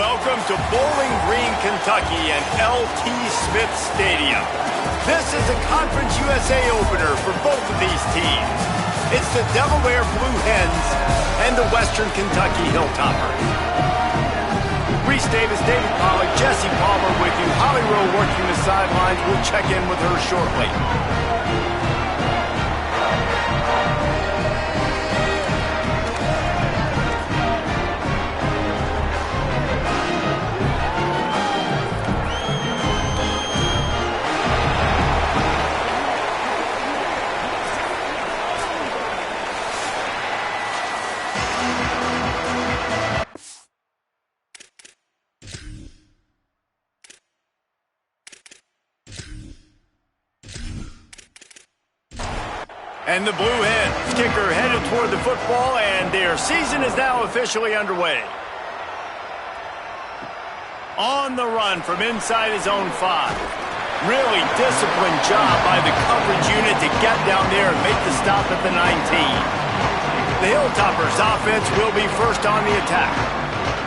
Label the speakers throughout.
Speaker 1: Welcome to Bowling Green, Kentucky and L.T. Smith Stadium. This is a Conference USA opener for both of these teams. It's the Delaware Blue Hens and the Western Kentucky Hilltoppers. Reese Davis, David Pollack, Jesse Palmer with you. Holly Rowe working the sidelines. We'll check in with her shortly. And the Blue Hens kicker headed toward the football, and their season is now officially underway. On the run from inside his own 5. Really disciplined job by the coverage unit to get down there and make the stop at the 19. The Hilltoppers offense will be first on the attack.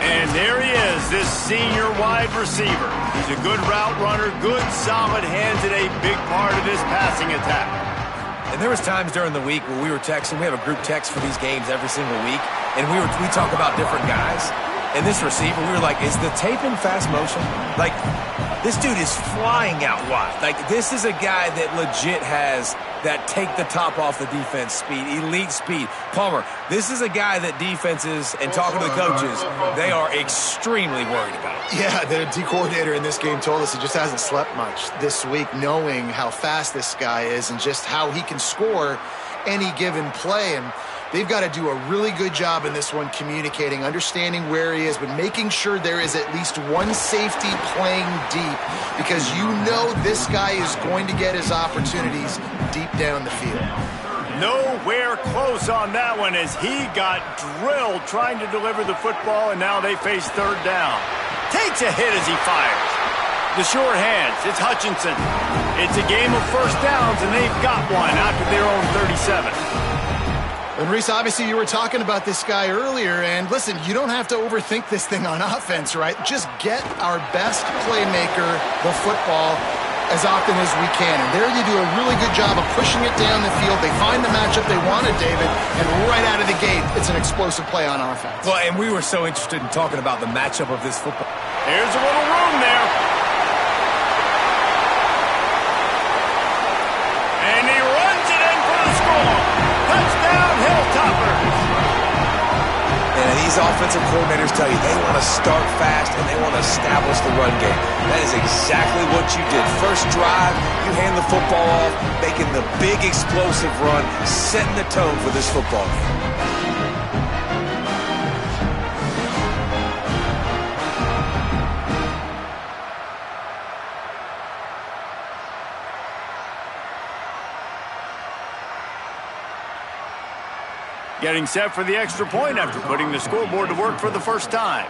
Speaker 1: And there he is, this senior wide receiver. He's a good route runner, good solid hands, and a big part of this passing attack.
Speaker 2: And there was times during the week where we were texting. We have a group text for these games every single week, and we talk about different guys. And this receiver, we were like, is the tape in fast motion? Like, this dude is flying out wide. Like, this is a guy that legit has that take the top off the defense speed, elite speed. Palmer, this is a guy that defenses, and talking to the coaches, they are extremely worried about.
Speaker 3: Yeah, the D coordinator in this game told us he just hasn't slept much this week, knowing how fast this guy is and just how he can score any given play. And they've got to do a really good job in this one communicating, understanding where he is, but making sure there is at least one safety playing deep, because you know this guy is going to get his opportunities deep down the field.
Speaker 1: Nowhere close on that one as he got drilled trying to deliver the football, and now they face third down. Takes a hit as he fires. The short hands, it's Hutchinson. It's a game of first downs, and they've got one out to their own 37.
Speaker 3: And Reese, obviously you were talking about this guy earlier, and listen, you don't have to overthink this thing on offense, right? Just get our best playmaker the football as often as we can. And there you do a really good job of pushing it down the field. They find the matchup they wanted, David, and right out of the gate, it's an explosive play on offense.
Speaker 2: Well, and we were so interested in talking about the matchup of this football.
Speaker 1: Here's a little room there. And he runs it in for the score. Touchdown, Hilltoppers.
Speaker 2: And these offensive coordinators tell you they want to start fast and they want to establish the run game. That is exactly what you did. First drive, you hand the football off, making the big explosive run, setting the tone for this football game.
Speaker 1: Getting set for the extra point after putting the scoreboard to work for the first time.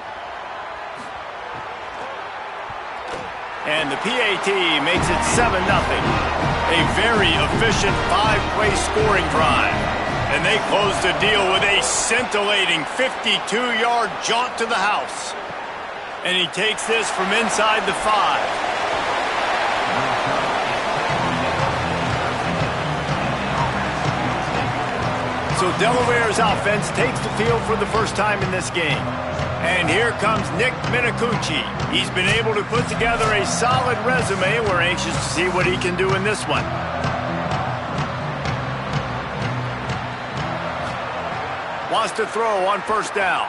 Speaker 1: And the PAT makes it 7-0. A very efficient 5-play scoring drive. And they close the deal with a scintillating 52-yard jaunt to the house. And he takes this from inside the 5. So Delaware's offense takes the field for the first time in this game. And here comes Nick Minicucci. He's been able to put together a solid resume. We're anxious to see what he can do in this one. Wants to throw on first down.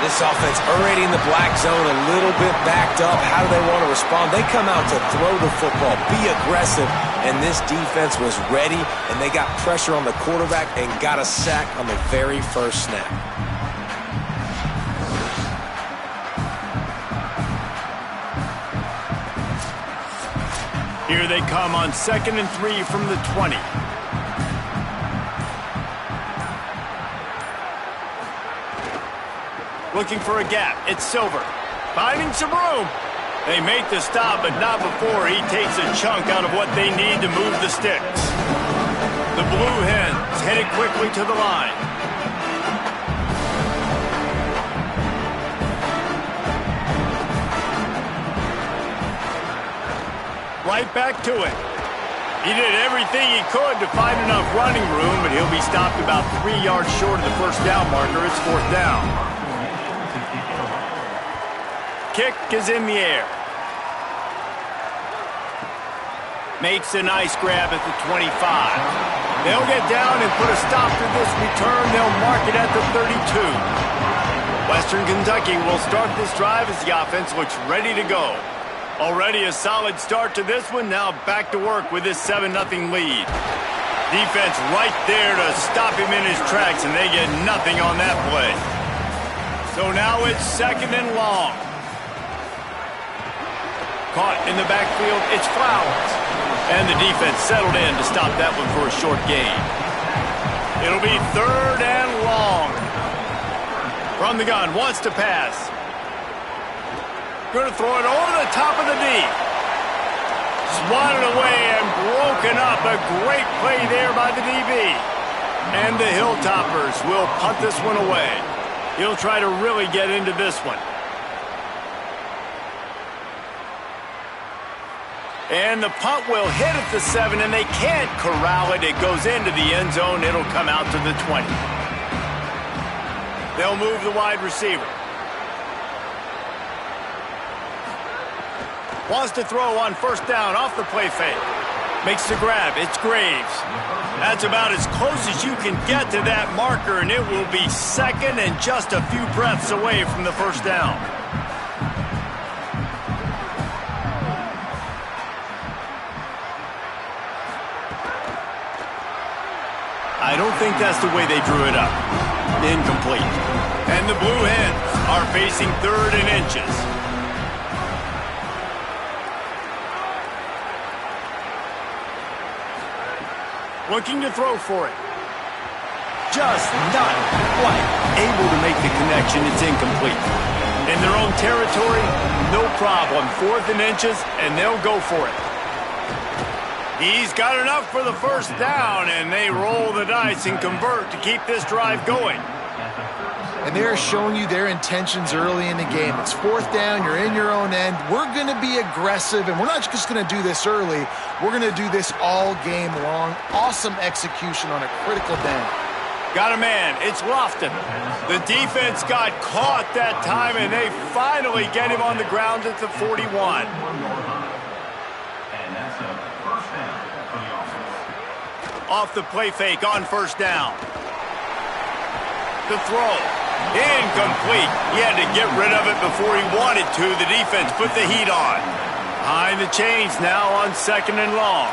Speaker 2: This offense already in the black zone, a little bit backed up. How do they want to respond? They come out to throw the football, be aggressive, and this defense was ready, and they got pressure on the quarterback and got a sack on the very first snap.
Speaker 1: Here they come on 2nd and 3 from the 20. Looking for a gap. It's Silver. Finding some room. They make the stop, but not before he takes a chunk out of what they need to move the sticks. The Blue Hens headed quickly to the line. right back to it. He did everything he could to find enough running room, but he'll be stopped about 3 yards short of the first down marker. It's fourth down. Kick is in the air. Makes a nice grab at the 25. They'll get down and put a stop to this return. They'll mark it at the 32. Western Kentucky will start this drive as the offense looks ready to go. Already a solid start to this one. Now back to work with this 7-0 lead. Defense right there to stop him in his tracks, and they get nothing on that play. So now it's 2nd and long. Caught in the backfield, it's Flowers. And the defense settled in to stop that one for a short gain. It'll be 3rd and long. From the gun, wants to pass. Going to throw it over the top of the D. Swatted away and broken up. A great play there by the DB. And the Hilltoppers will punt this one away. He'll try to really get into this one. And the punt will hit at the 7, and they can't corral it. It goes into the end zone. It'll come out to the 20. They'll move the wide receiver. Wants to throw on first down off the play fake. Makes the grab. It's Graves. That's about as close as you can get to that marker, and it will be 2nd and just a few breaths away from the first down. I don't think that's the way they drew it up. Incomplete. And the Blue Hens are facing 3rd and inches. Looking to throw for it. Just not quite able to make the connection. It's incomplete. In their own territory, no problem. 4th and inches, and they'll go for it. He's got enough for the first down, and they roll the dice and convert to keep this drive going.
Speaker 3: And they're showing you their intentions early in the game. It's 4th down, you're in your own end. We're going to be aggressive, and we're not just going to do this early. We're going to do this all game long. Awesome execution on a critical down.
Speaker 1: Got a man. It's Lofton. The defense got caught that time, and they finally get him on the ground at the 41. Off the play fake on first down. The throw. Incomplete. He had to get rid of it before he wanted to. The defense put the heat on. Behind the chains now on 2nd and long.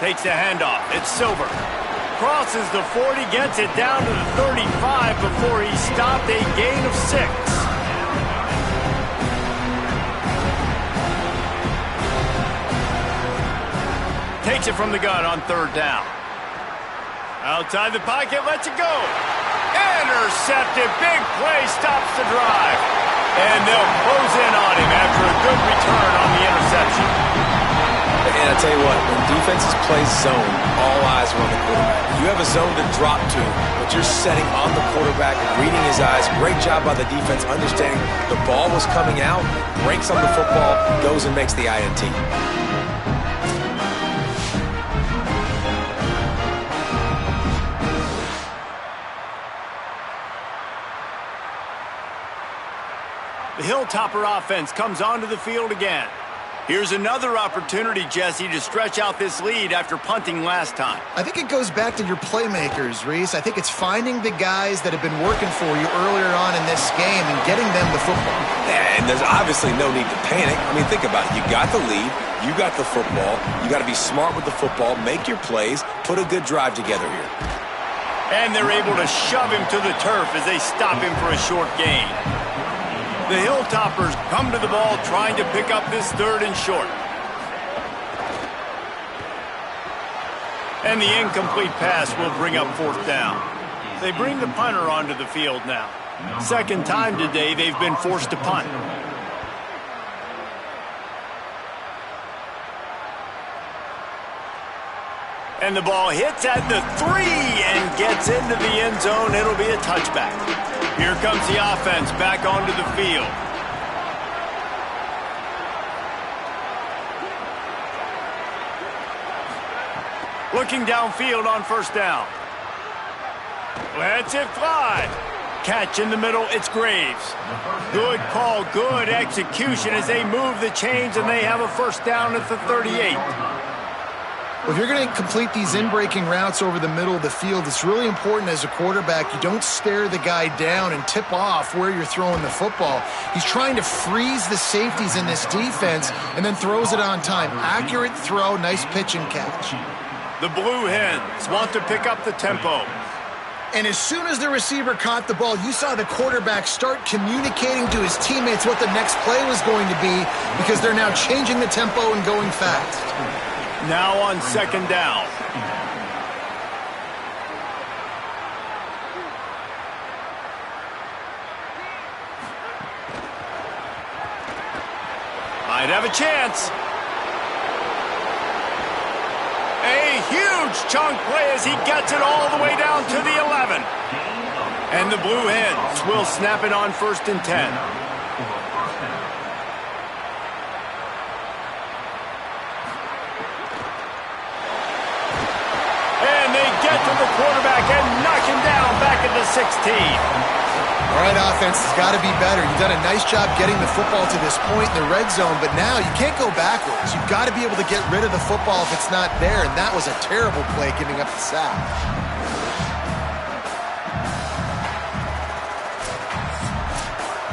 Speaker 1: Takes the handoff. It's Silver. Crosses the 40, gets it down to the 35 before he stopped. A gain of 6. Takes it from the gun on 3rd down. Outside the pocket, lets it go. Intercepted. Big play, stops the drive. And they'll close in on him after a good return on the interception.
Speaker 2: And I tell you what, when defenses play zone, all eyes are on the quarterback. You have a zone to drop to, but you're setting on the quarterback, reading his eyes. Great job by the defense, understanding the ball was coming out, breaks on the football, goes and makes the INT.
Speaker 1: The Hilltopper offense comes onto the field again. Here's another opportunity, Jesse, to stretch out this lead after punting last time.
Speaker 3: I think it goes back to your playmakers, Reese. I think it's finding the guys that have been working for you earlier on in this game and getting them the football.
Speaker 2: Yeah, and there's obviously no need to panic. I mean, think about it. You got the lead. You got the football. You got to be smart with the football, make your plays, put a good drive together here.
Speaker 1: And they're able to shove him to the turf as they stop him for a short gain. The Hilltoppers come to the ball trying to pick up this 3rd and short. And the incomplete pass will bring up 4th down. They bring the punter onto the field now. 2nd time today they've been forced to punt. And the ball hits at the 3 and gets into the end zone. It'll be a touchback. Here comes the offense back onto the field. Looking downfield on first down. Lets it fly. Catch in the middle, it's Graves. Good call, good execution as they move the chains and they have a first down at the 38.
Speaker 3: Well, if you're going to complete these in-breaking routes over the middle of the field, it's really important as a quarterback you don't stare the guy down and tip off where you're throwing the football. He's trying to freeze the safeties in this defense and then throws it on time. Accurate throw, nice pitch and catch.
Speaker 1: The Blue Hens want to pick up the tempo.
Speaker 3: And as soon as the receiver caught the ball, you saw the quarterback start communicating to his teammates what the next play was going to be because they're now changing the tempo and going fast.
Speaker 1: Now on second down. Might have a chance. A huge chunk play as he gets it all the way down to the 11. And the Blue Hens will snap it on 1st and 10. And they get to the quarterback and knock him down back at the 16.
Speaker 3: All right, offense has got to be better. You've done a nice job getting the football to this point in the red zone, but now you can't go backwards. You've got to be able to get rid of the football if it's not there, and that was a terrible play giving up the sack.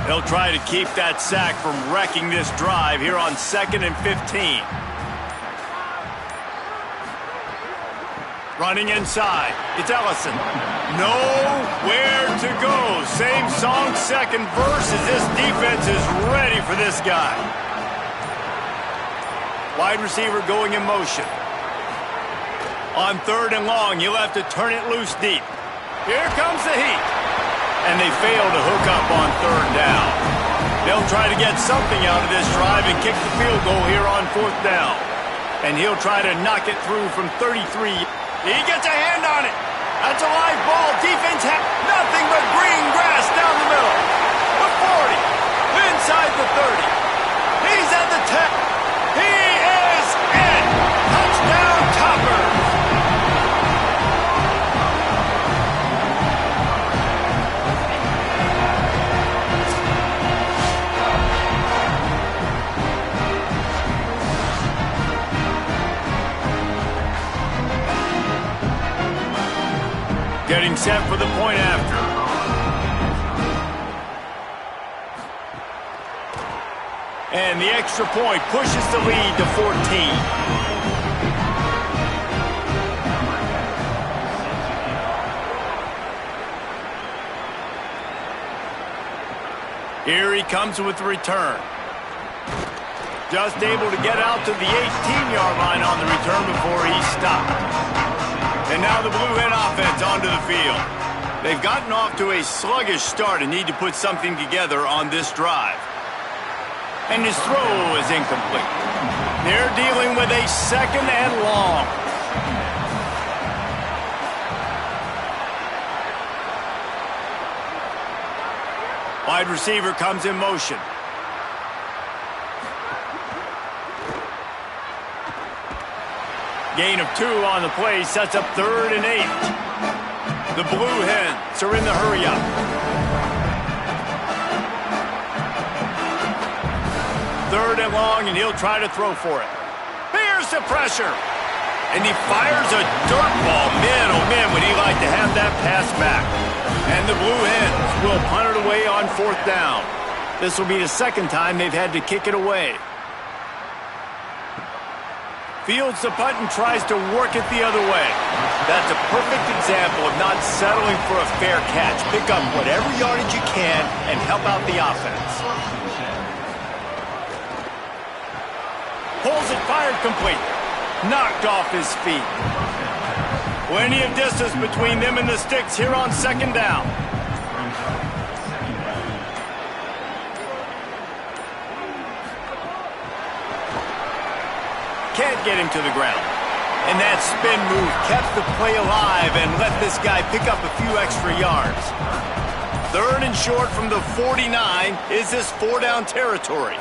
Speaker 1: They'll try to keep that sack from wrecking this drive here on 2nd and 15. Running inside, it's Ellison. Nowhere to go. Same song, second verse as this defense is ready for this guy. Wide receiver going in motion. On 3rd and long, you'll have to turn it loose deep. Here comes the heat. And they fail to hook up on 3rd down. They'll try to get something out of this drive and kick the field goal here on 4th down. And he'll try to knock it through from 33. He gets a hand on it. That's a live ball. Defense has nothing but green grass down the middle. The 40. Inside the 30. He's at the 10. He is in. Touchdown Toppers. Getting set for the point after. And the extra point pushes the lead to 14. Here he comes with the return. Just able to get out to the 18-yard line on the return before he stopped. And now the Blue Hen offense onto the field. They've gotten off to a sluggish start and need to put something together on this drive. And his throw is incomplete. They're dealing with a 2nd and long. Wide receiver comes in motion. Gain of 2 on the play sets up 3rd and 8. The Blue Hens are in the hurry-up. Third and long, and he'll try to throw for it. Here's the pressure. And he fires a dirt ball. Man, oh man, would he like to have that pass back. And the Blue Hens will punt it away on 4th down. This will be the 2nd time they've had to kick it away. Fields the punt and tries to work it the other way. That's a perfect example of not settling for a fair catch. Pick up whatever yardage you can and help out the offense. Pulls it, fired complete. Knocked off his feet. Plenty of distance between them and the sticks here on 2nd down. Can't get him to the ground. And that spin move kept the play alive and let this guy pick up a few extra yards. 3rd and short from the 49 is this 4-down territory.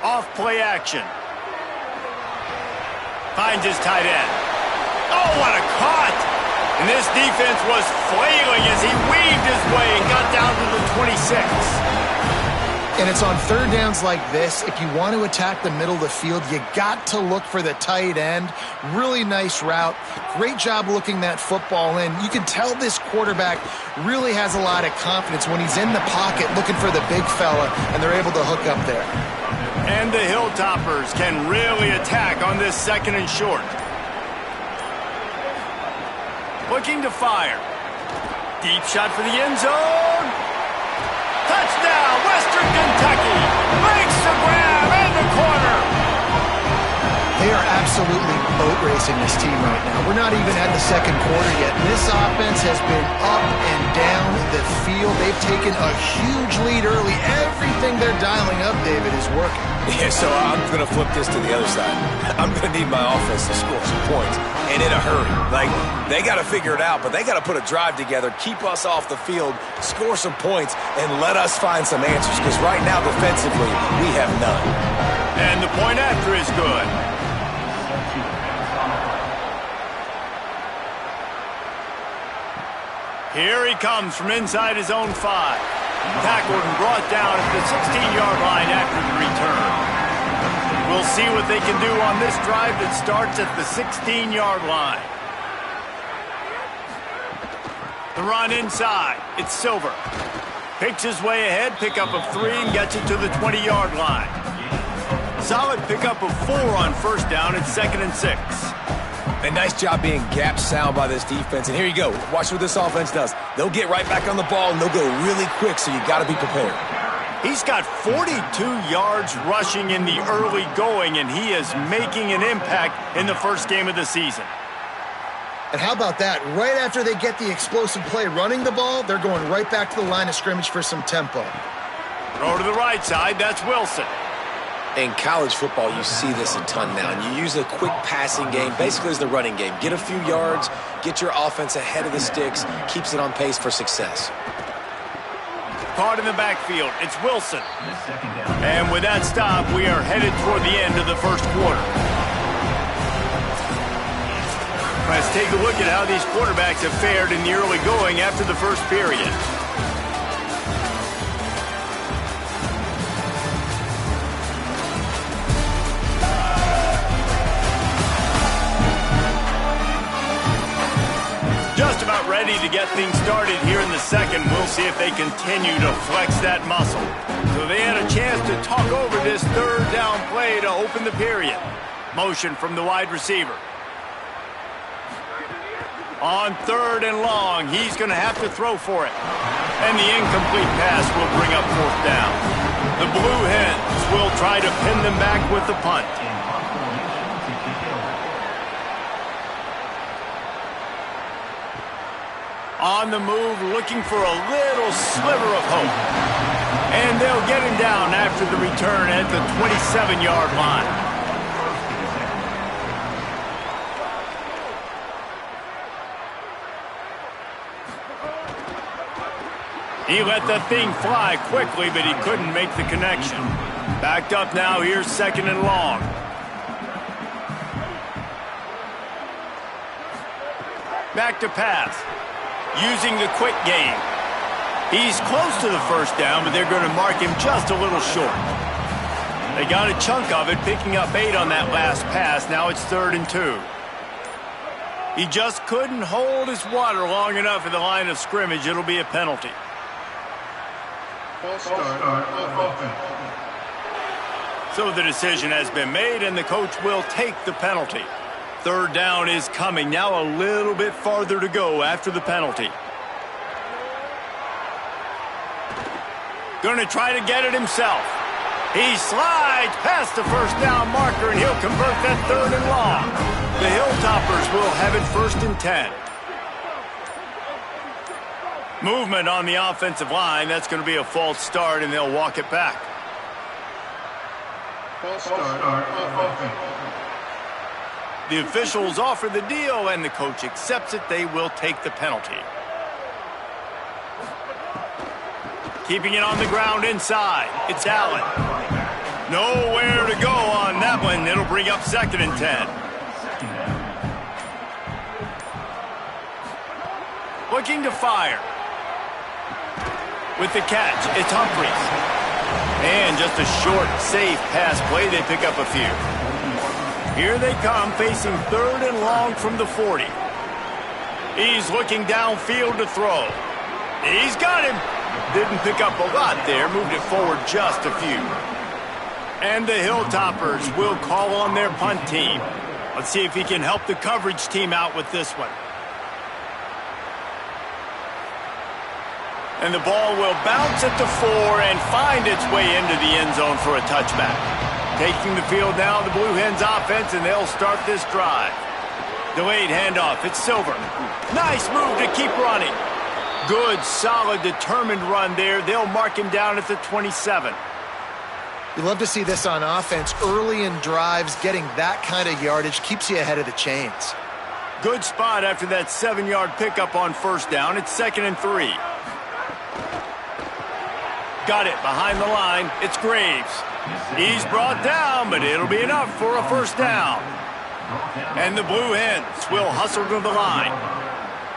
Speaker 1: Off play action. Finds his tight end. Oh, what a cut! And this defense was flailing as he weaved his way and got down to the 26.
Speaker 3: And it's on third downs like this, if you want to attack the middle of the field, you got to look for the tight end. Really nice route. Great job looking that football in. You can tell this quarterback really has a lot of confidence when he's in the pocket looking for the big fella, and they're able to hook up there.
Speaker 1: And the Hilltoppers can really attack on this second and short. Looking to fire. Deep shot for the end zone. Touchdown, Western Kentucky. Makes the grab in the corner.
Speaker 3: They are absolutely boat racing this team right now. We're not even at the second quarter yet. This offense has been up and down the field. They've taken a huge lead early. Everything they're dialing up, David, is working.
Speaker 2: Yeah, so I'm going to flip this to the other side. I'm going to need my offense to score some points, and in a hurry. Like, they got to figure it out, but they got to put a drive together, keep us off the field, score some points, and let us find some answers, because right now, defensively, we have none.
Speaker 1: And the point after is good. Here he comes from inside his own 5. Tackled and brought down at the 16-yard line after the return. We'll see what they can do on this drive that starts at the 16-yard line. The run inside. It's Silver. Picks his way ahead, pickup of 3, and gets it to the 20-yard line. Solid pickup of 4 on first down. It's 2nd and 6.
Speaker 2: A nice job being gap sound by this defense. And here you go. Watch what this offense does. They'll get right back on the ball, and they'll go really quick, so you got to be prepared.
Speaker 1: He's got 42 yards rushing in the early going, and he is making an impact in the first game of the season.
Speaker 3: And how about that? Right after they get the explosive play running the ball, they're going right back to the line of scrimmage for some tempo.
Speaker 1: Throw to the right side. That's Wilson.
Speaker 2: In college football, you see this a ton now, and you use a quick passing game, basically as the running game. Get a few yards, get your offense ahead of the sticks, keeps it on pace for success.
Speaker 1: Caught in the backfield, it's Wilson. And with that stop, we are headed toward the end of the first quarter. Let's take a look at how these quarterbacks have fared in the early going after the first period. Just about ready to get things started here in the second. We'll see if they continue to flex that muscle. So they had a chance to talk over this third down play to open the period. Motion from the wide receiver. On 3rd and long, he's going to have to throw for it. And the incomplete pass will bring up 4th down. The Blue Hens will try to pin them back with the punt. On the move, looking for a little sliver of hope. And they'll get him down after the return at the 27-yard line. He let that thing fly quickly, but he couldn't make the connection. Backed up now, here's 2nd and long. Back to pass. Using the quick game. He's close to the first down, but they're going to mark him just a little short. They got a chunk of it, picking up 8 on that last pass. Now it's 3rd and 2. He just couldn't hold his water long enough at the line of scrimmage. It'll be a penalty.
Speaker 4: False start of offense.
Speaker 1: So the decision has been made, and the coach will take the penalty. 3rd down is coming. Now a little bit farther to go after the penalty. Going to try to get it himself. He slides past the first down marker, and he'll convert that 3rd and long. The Hilltoppers will have it 1st and 10. Movement on the offensive line. That's going to be a false start, and they'll walk it back.
Speaker 4: False start of offense.
Speaker 1: The officials offer the deal, and the coach accepts it. They will take the penalty. Keeping it on the ground inside. It's Allen. Nowhere to go on that one. It'll bring up 2nd and 10. Looking to fire. With the catch, it's Humphries. And just a short, safe pass play, they pick up a few. Here they come, facing 3rd and long from the 40. He's looking downfield to throw. He's got him. Didn't pick up a lot there, moved it forward just a few. And the Hilltoppers will call on their punt team. Let's see if he can help the coverage team out with this one. And the ball will bounce at the 4 and find its way into the end zone for a touchback. Taking the field now, the Blue Hens offense, and they'll start this drive. Delayed handoff, it's Silver. Nice move to keep running. Good, solid, determined run there. They'll mark him down at the 27.
Speaker 3: You love to see this on offense. Early in drives, getting that kind of yardage keeps you ahead of the chains.
Speaker 1: Good spot after that 7-yard pickup on first down. It's 2nd and 3. Got it behind the line. It's Graves. He's brought down, but it'll be enough for a first down. And the Blue Hens will hustle to the line.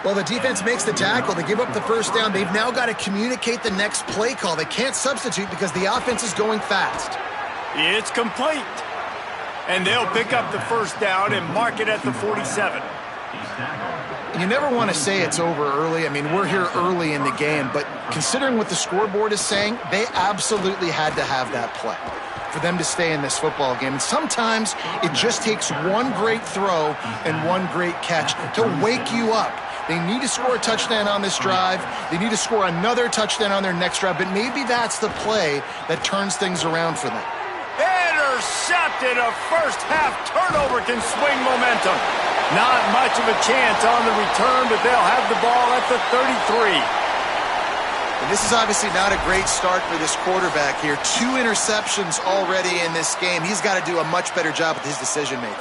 Speaker 3: Well, the defense makes the tackle. They give up the first down. They've now got to communicate the next play call. They can't substitute because the offense is going fast.
Speaker 1: It's complete. And they'll pick up the first down and mark it at the 47.
Speaker 3: You never want to say it's over early. I mean, we're here early in the game, but considering what the scoreboard is saying, they absolutely had to have that play for them to stay in this football game. And sometimes it just takes one great throw and one great catch to wake you up. They need to score a touchdown on this drive. They need to score another touchdown on their next drive, but maybe that's the play that turns things around for them.
Speaker 1: Intercepted. A first-half turnover can swing momentum. Not much of a chance on the return, but they'll have the ball at the 33.
Speaker 3: And this is obviously not a great start for this quarterback here. 2 interceptions already in this game. He's got to do a much better job with his decision-making.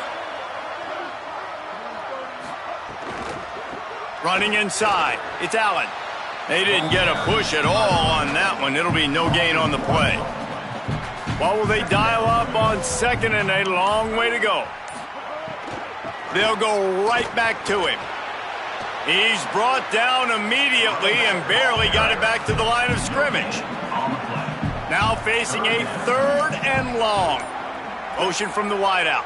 Speaker 1: Running inside, it's Allen. They didn't get a push at all on that one. It'll be no gain on the play. What will they dial up on 2nd and a long way to go? They'll go right back to him. He's brought down immediately and barely got it back to the line of scrimmage. Now facing a 3rd and long. Motion from the wideout.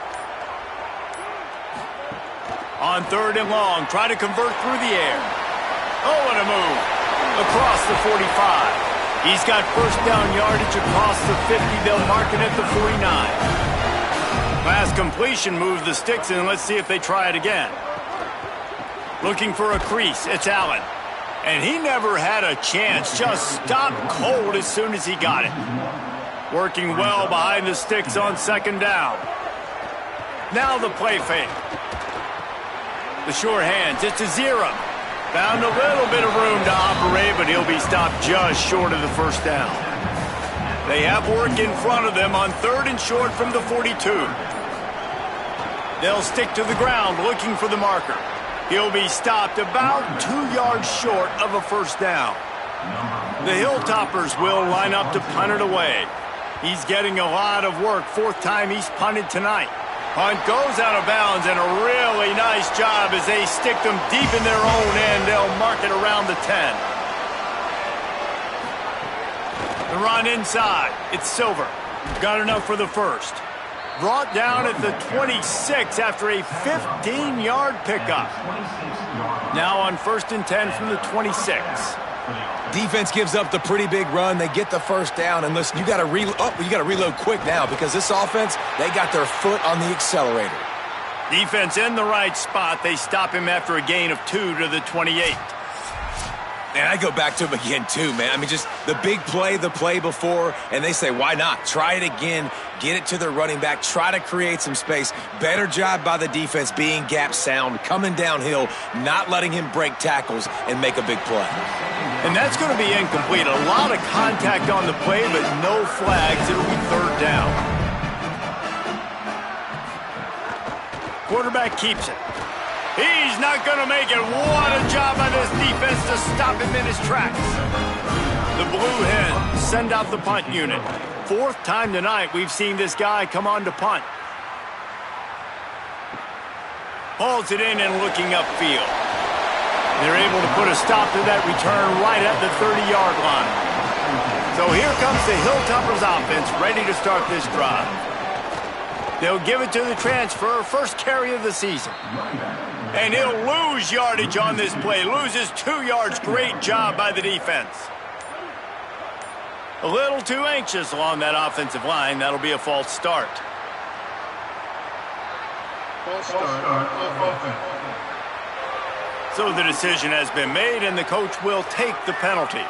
Speaker 1: On 3rd and long, try to convert through the air. Oh, what a move. Across the 45. He's got first down yardage across the 50. They'll mark it at the 49. Pass completion moves the sticks in. Let's see if they try it again. Looking for a crease. It's Allen. And he never had a chance. Just stopped cold as soon as he got it. Working well behind the sticks on 2nd down. Now the play fake. The short hands, it's a 0. Found a little bit of room to operate, but he'll be stopped just short of the first down. They have work in front of them on 3rd and short from the 42. They'll stick to the ground looking for the marker. He'll be stopped about 2 yards short of a first down. The Hilltoppers will line up to punt it away. He's getting a lot of work. 4th time he's punted tonight. Punt goes out of bounds, and a really nice job as they stick them deep in their own end. They'll mark it around the 10. The run inside. It's Silver. Got enough for the first. Brought down at the 26 after a 15-yard pickup. Now on 1st and 10 from the 26.
Speaker 2: Defense gives up the pretty big run. They get the first down. And listen, you got to reload quick now because this offense, they got their foot on the accelerator.
Speaker 1: Defense in the right spot. They stop him after a gain of 2 to the 28.
Speaker 2: And I go back to him again, too, man. I mean, just the big play, the play before, and they say, why not? Try it again, get it to the running back, try to create some space. Better job by the defense being gap sound, coming downhill, not letting him break tackles and make a big play.
Speaker 1: And that's going to be incomplete. A lot of contact on the play, but no flags. It'll be 3rd down. Quarterback keeps it. He's not going to make it. What a job by this defense to stop him in his tracks. The Blue Hens send out the punt unit. 4th time tonight we've seen this guy come on to punt. Hauls it in and looking upfield. They're able to put a stop to that return right at the 30-yard line. So here comes the Hilltoppers offense ready to start this drive. They'll give it to the transfer, first carry of the season. And he'll lose yardage on this play. Loses 2 yards. Great job by the defense. A little too anxious along that offensive line. That'll be a false start.
Speaker 4: False start. Offense.
Speaker 1: So the decision has been made, and the coach will take the penalty.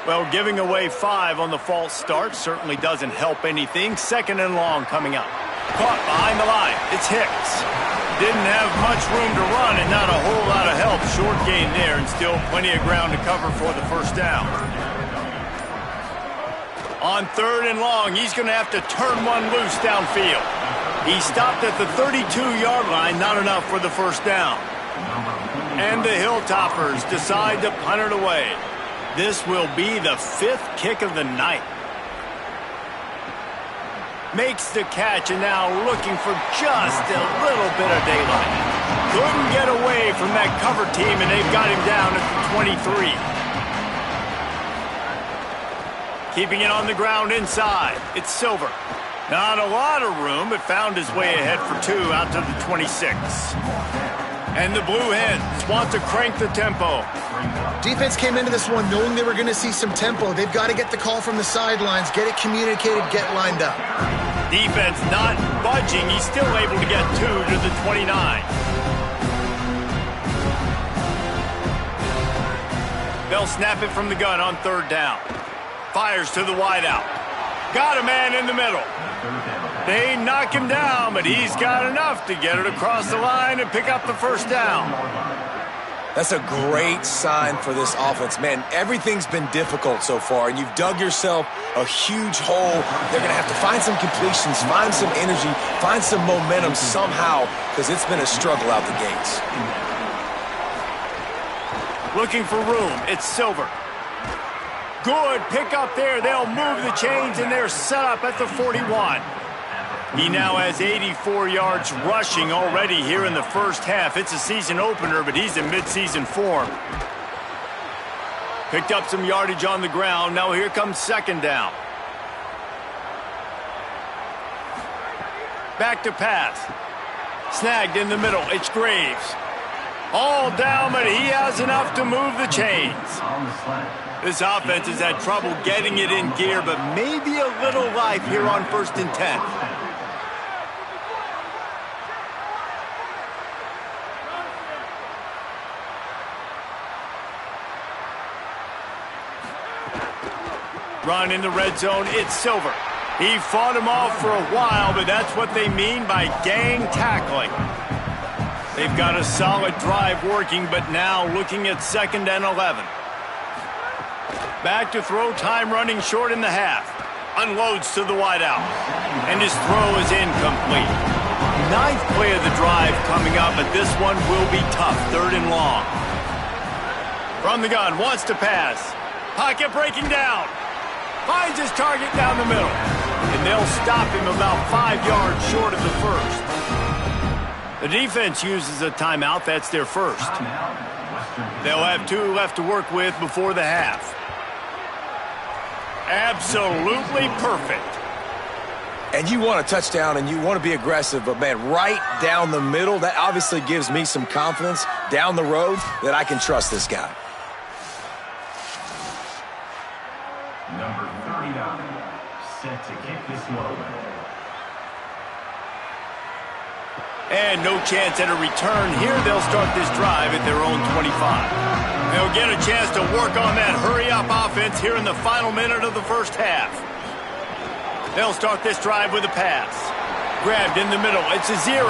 Speaker 1: Well, giving away 5 on the false start certainly doesn't help anything. Second and long coming up. Caught behind the line. It's Hicks. Didn't have much room to run and not a whole lot of help. Short gain there and still plenty of ground to cover for the first down. On third and long, he's going to have to turn one loose downfield. He stopped at the 32-yard line, not enough for the first down. And the Hilltoppers decide to punt it away. This will be the 5th kick of the night. Makes the catch and now looking for just a little bit of daylight. Couldn't get away from that cover team, and they've got him down at the 23. Keeping it on the ground inside. It's Silver. Not a lot of room, but found his way ahead for 2 out to the 26. And the Blue Hens want to crank the tempo.
Speaker 3: Defense came into this one knowing they were going to see some tempo. They've got to get the call from the sidelines, get it communicated, get lined up.
Speaker 1: Defense not budging. He's still able to get 2 to the 29. They'll snap it from the gun on third down. Fires to the wideout. Got a man in the middle. They knock him down, but he's got enough to get it across the line and pick up the first down.
Speaker 2: That's a great sign for this offense. Man, everything's been difficult so far, and you've dug yourself a huge hole. They're going to have to find some completions, find some energy, find some momentum somehow, because it's been a struggle out the gates.
Speaker 1: Looking for room. It's Silver. Good pick up there. They'll move the chains, and they're set up at the 41. He now has 84 yards rushing already here in the first half. It's a season opener, but he's in midseason form. Picked up some yardage on the ground. Now here comes second down. Back to pass. Snagged in the middle. It's Graves. All down, but he has enough to move the chains. This offense has had trouble getting it in gear, but maybe a little life here on 1st and 10. Run in the red zone, it's Silver. He fought him off for a while, but that's what they mean by gang tackling. They've got a solid drive working, but now looking at 2nd and 11. Back to throw, time running short in the half. Unloads to the wideout, and his throw is incomplete. 9th play of the drive coming up, but this one will be tough, 3rd and long. From the gun, wants to pass. Pocket breaking down. Finds his target down the middle. And they'll stop him about 5 yards short of the first. The defense uses a timeout. That's their first. They'll have 2 left to work with before the half. Absolutely perfect.
Speaker 2: And you want a touchdown and you want to be aggressive, but man, right down the middle, that obviously gives me some confidence down the road that I can trust this guy.
Speaker 5: Number 39, set to kick this one.
Speaker 1: And no chance at a return here. They'll start this drive at their own 25. They'll get a chance to work on that hurry-up offense here in the final minute of the first half. They'll start this drive with a pass. Grabbed in the middle. It's a 0.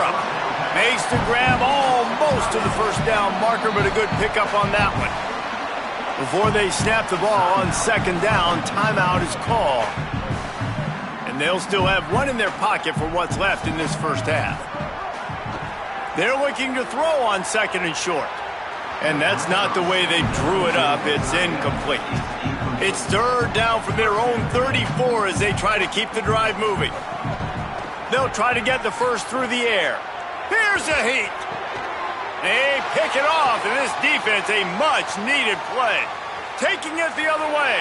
Speaker 1: Makes the grab almost to the first down marker, but a good pickup on that one. Before they snap the ball on 2nd down, timeout is called. And they'll still have 1 in their pocket for what's left in this first half. They're looking to throw on 2nd and short. And that's not the way they drew it up. It's incomplete. It's 3rd down from their own 34 as they try to keep the drive moving. They'll try to get the first through the air. Here's a heat. They pick it off, and this defense, a much-needed play. Taking it the other way.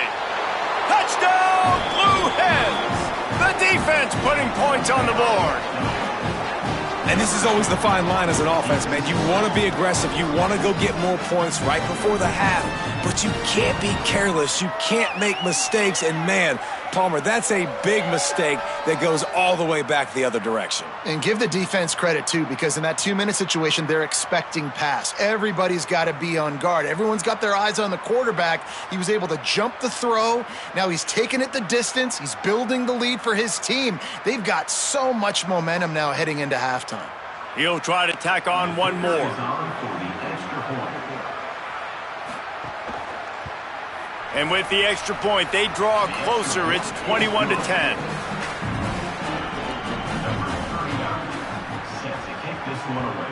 Speaker 1: Touchdown, Blue Hens! The defense putting points on the board.
Speaker 2: And this is always the fine line as an offense, man. You want to be aggressive. You want to go get more points right before the half. But you can't be careless. You can't make mistakes. And, man, Palmer, that's a big mistake that goes all the way back the other direction.
Speaker 3: And give the defense credit, too, because in that 2-minute situation, they're expecting pass. Everybody's got to be on guard. Everyone's got their eyes on the quarterback. He was able to jump the throw. Now he's taking it the distance. He's building the lead for his team. They've got so much momentum now heading into halftime.
Speaker 1: He'll try to tack on one more. And with the extra point, they draw closer. It's 21-10.
Speaker 5: Set to kick this one away.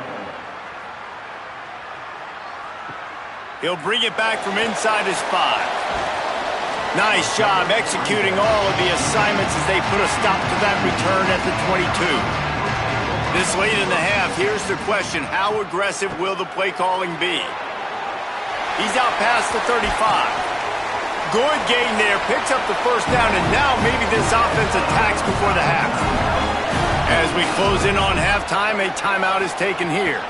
Speaker 1: He'll bring it back from inside his 5. Nice job executing all of the assignments as they put a stop to that return at the 22. This late in the half, here's the question. How aggressive will the play calling be? He's out past the 35. Good gain there, picks up the first down, and now maybe this offense attacks before the half. As we close in on halftime, a timeout is taken here.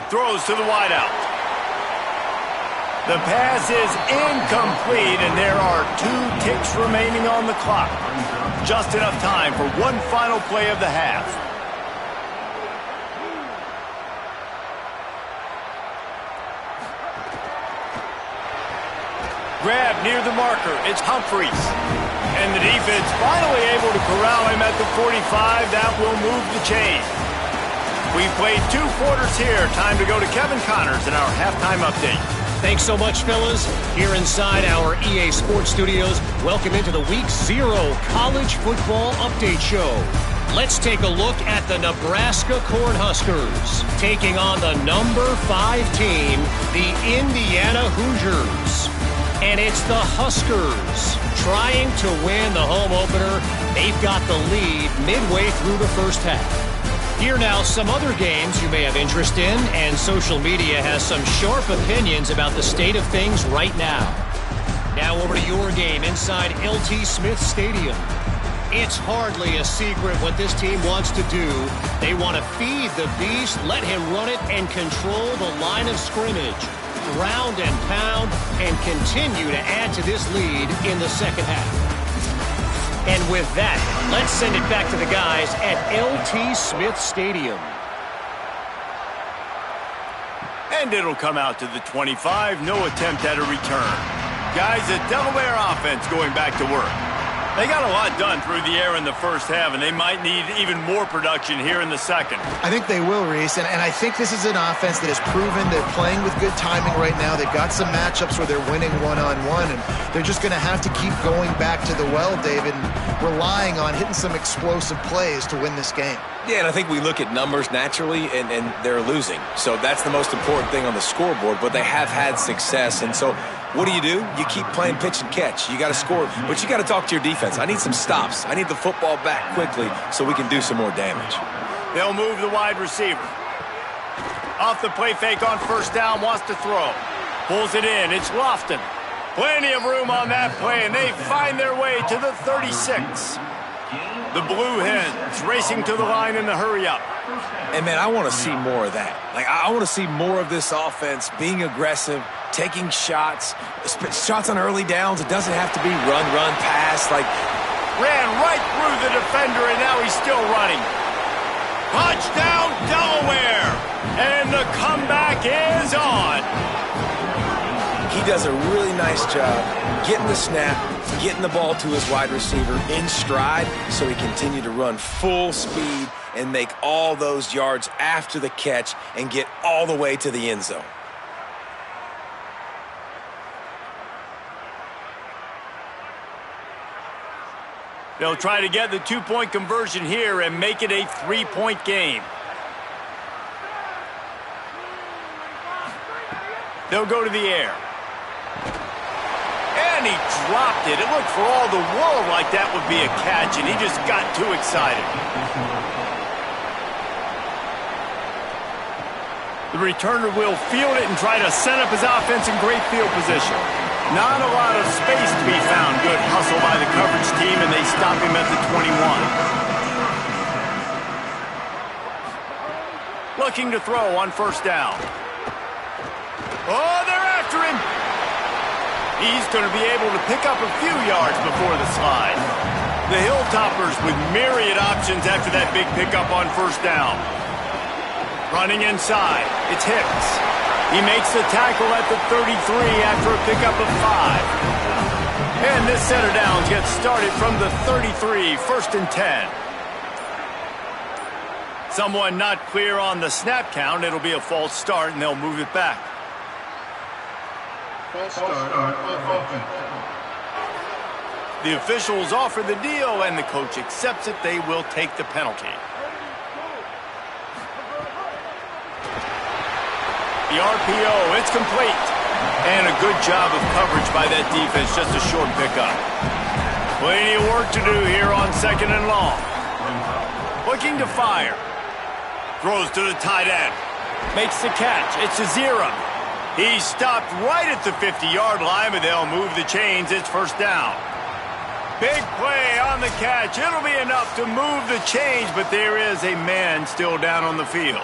Speaker 1: Throws to the wideout. The pass is incomplete, and there are 2 ticks remaining on the clock. Just enough time for one final play of the half. Grab near the marker. It's Humphreys. And the defense finally able to corral him at the 45. That will move the chain. We've played 2 quarters here. Time to go to Kevin Connors in our halftime update.
Speaker 6: Thanks so much, fellas. Here inside our EA Sports Studios, welcome into the Week 0 College Football Update Show. Let's take a look at the Nebraska Cornhuskers taking on the number 5 team, the Indiana Hoosiers. And it's the Huskers trying to win the home opener. They've got the lead midway through the first half. Here now, some other games you may have interest in, and social media has some sharp opinions about the state of things right now. Now over to your game inside LT Smith Stadium. It's hardly a secret what this team wants to do. They want to feed the beast, let him run it, and control the line of scrimmage. Ground and pound, and continue to add to this lead in the second half. And with that, let's send it back to the guys at LT Smith Stadium.
Speaker 1: And it'll come out to the 25. No attempt at a return. Guys, the Delaware offense going back to work. They got a lot done through the air in the first half, and they might need even more production here in the second.
Speaker 3: I think they will, Reese, and I think this is an offense that has proven they're playing with good timing right now. They've got some matchups where they're winning one-on-one, and they're just going to have to keep going back to the well, David, and relying on hitting some explosive plays to win this game.
Speaker 2: Yeah, and I think we look at numbers naturally, and they're losing. So that's the most important thing on the scoreboard, but they have had success, and so what do? You keep playing pitch and catch. You got to score, but you got to talk to your defense. I need some stops. I need the football back quickly so we can do some more damage.
Speaker 1: They'll move the wide receiver. Off the play fake on first down, wants to throw. Pulls it in. It's Lofton. Plenty of room on that play, and they find their way to the 36. The Blue Hens racing to the line in the hurry-up.
Speaker 2: And, man, I want to see more of that. Like, I want to see more of this offense being aggressive, taking shots on early downs. It doesn't have to be run, pass. Like,
Speaker 1: ran right through the defender, and now he's still running. Touchdown, Delaware! And the comeback is on.
Speaker 2: He does a really nice job getting the snap, getting the ball to his wide receiver in stride so he continue to run full speed and make all those yards after the catch and get all the way to the end zone.
Speaker 1: They'll try to get the 2-point conversion here and make it a 3-point game. They'll go to the air. And he dropped it. It looked for all the world like that would be a catch, and he just got too excited. The returner will field it and try to set up his offense in great field position. Not a lot of space to be found. Good hustle by the coverage team, and they stop him at the 21. Looking to throw on first down. Oh, they're after him. He's going to be able to pick up a few yards before the slide. The Hilltoppers with myriad options after that big pickup on first down. Running inside, it's Hicks. He makes the tackle at the 33 after a pickup of 5. And this set of downs gets started from the 33, 1st and 10. Someone not clear on the snap count. It'll be a false start, and they'll move it back.
Speaker 4: False start on offense.
Speaker 1: The officials offer the deal, and the coach accepts it. They will take the penalty. The RPO, it's complete. And a good job of coverage by that defense, just a short pickup. Plenty of work to do here on 2nd and long. Looking to fire. Throws to the tight end. Makes the catch. It's a 0. He stopped right at the 50-yard line, but they'll move the chains. It's first down. Big play on the catch. It'll be enough to move the chains, but there is a man still down on the field.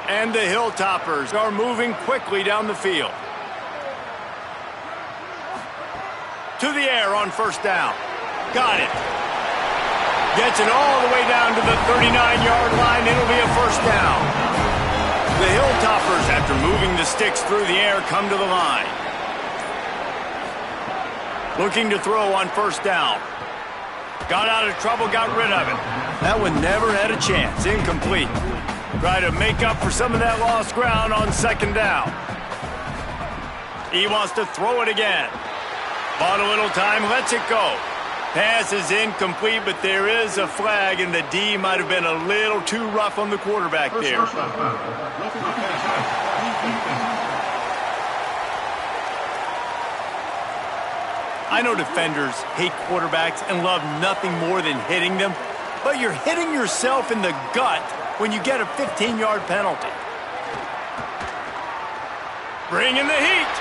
Speaker 1: And the Hilltoppers are moving quickly down the field. To the air on first down. Got it. Gets it all the way down to the 39-yard line. It'll be a first down. The Hilltoppers, after moving the sticks through the air, come to the line. Looking to throw on first down. Got out of trouble, got rid of it. That one never had a chance. Incomplete. Try to make up for some of that lost ground on 2nd down. He wants to throw it again. Bought a little time, lets it go. Pass is incomplete, but there is a flag, and the D might have been a little too rough on the quarterback there. I know defenders hate quarterbacks and love nothing more than hitting them, but you're hitting yourself in the gut when you get a 15-yard penalty. Bringing the heat.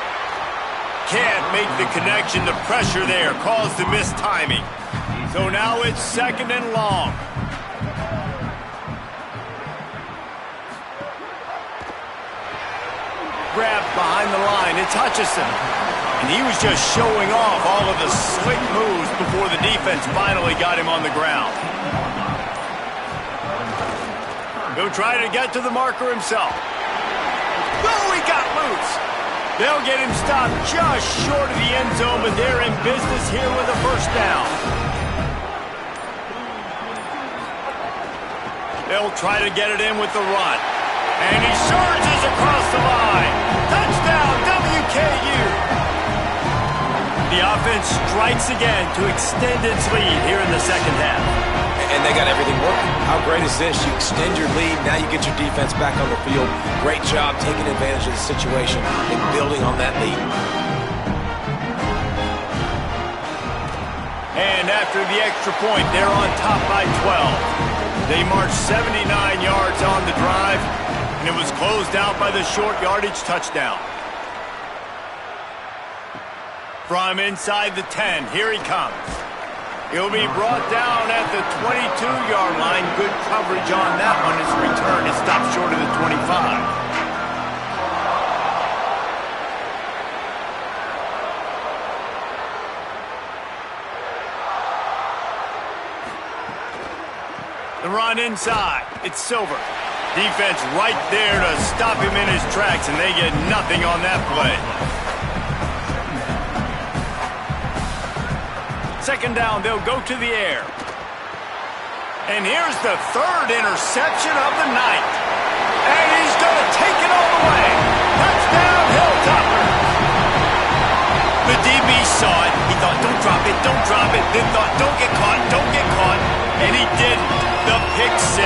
Speaker 1: Can't make the connection. The pressure there caused the missed timing. So now it's 2nd and long. Grabbed behind the line. It's Hutchison. And he was just showing off all of the slick moves before the defense finally got him on the ground. He'll try to get to the marker himself. Oh, he got loose. They'll get him stopped just short of the end zone, but they're in business here with a first down. They'll try to get it in with the run. And he surges across the line. Touchdown, WKU. The offense strikes again to extend its lead here in the 2nd half.
Speaker 2: And they got everything working. How great is this? You extend your lead, now you get your defense back on the field. Great job taking advantage of the situation and building on that lead.
Speaker 1: And after the extra point, they're on top by 12. They marched 79 yards on the drive, and it was closed out by the short yardage touchdown. From inside the 10, here he comes. He'll be brought down at the 22-yard line. Good coverage on that one. His return is stopped short of the 25. The run inside. It's Silver. Defense right there to stop him in his tracks, and they get nothing on that play. 2nd down, they'll go to the air. And here's the 3rd interception of the night. And he's going to take it all the way. Touchdown, Hilltoppers. The DB saw it. He thought, don't drop it, don't drop it. Then thought, don't get caught, don't get caught. And he didn't. The pick 6.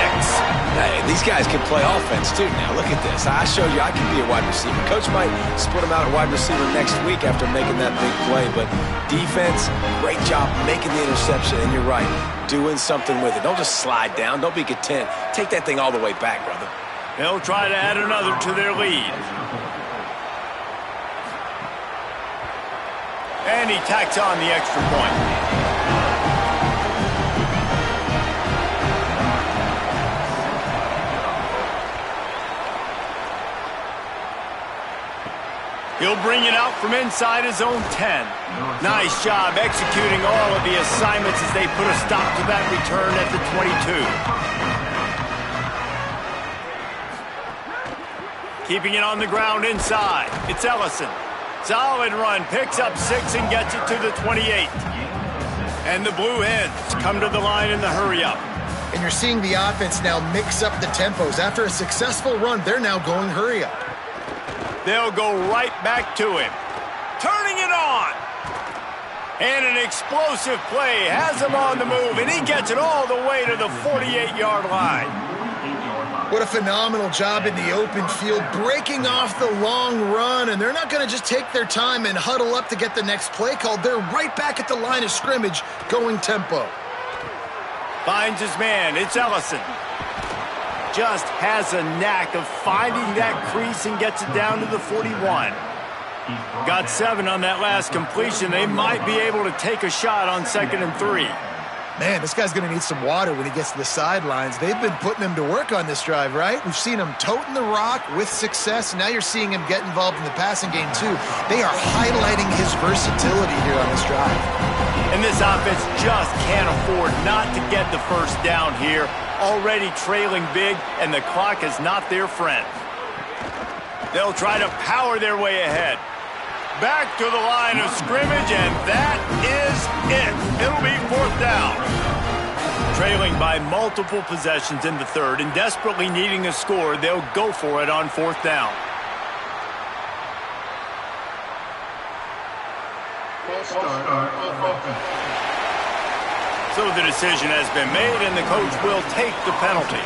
Speaker 2: Hey, these guys can play offense, too. Now, look at this. I showed you I can be a wide receiver. Coach might split him out at wide receiver next week after making that big play. But defense, great job making the interception. And you're right, doing something with it. Don't just slide down. Don't be content. Take that thing all the way back, brother.
Speaker 1: They'll try to add another to their lead. And he tacks on the extra point. He'll bring it out from inside his own 10. Nice job executing all of the assignments as they put a stop to that return at the 22. Keeping it on the ground inside. It's Ellison. Solid run. Picks up 6 and gets it to the 28. And the Blue Hens come to the line in the hurry-up.
Speaker 3: And you're seeing the offense now mix up the tempos. After a successful run, they're now going hurry-up.
Speaker 1: They'll go right back to him. Turning it on. And an explosive play has him on the move, and he gets it all the way to the 48-yard line.
Speaker 3: What a phenomenal job in the open field, breaking off the long run, and they're not going to just take their time and huddle up to get the next play called. They're right back at the line of scrimmage, going tempo.
Speaker 1: Finds his man. It's Ellison. Just has a knack of finding that crease and gets it down to the 41. Got 7 on that last completion. They might be able to take a shot on 2nd and 3.
Speaker 3: Man, this guy's going to need some water when he gets to the sidelines. They've been putting him to work on this drive, right? We've seen him toting the rock with success. Now you're seeing him get involved in the passing game, too. They are highlighting his versatility here on this drive.
Speaker 1: And this offense just can't afford not to get the first down here. Already trailing big, and the clock is not their friend. They'll try to power their way ahead. Back to the line of scrimmage, and that is it. It'll be 4th down. Trailing by multiple possessions in the 3rd and desperately needing a score, they'll go for it on 4th down. So the decision has been made, and the coach will take the penalty.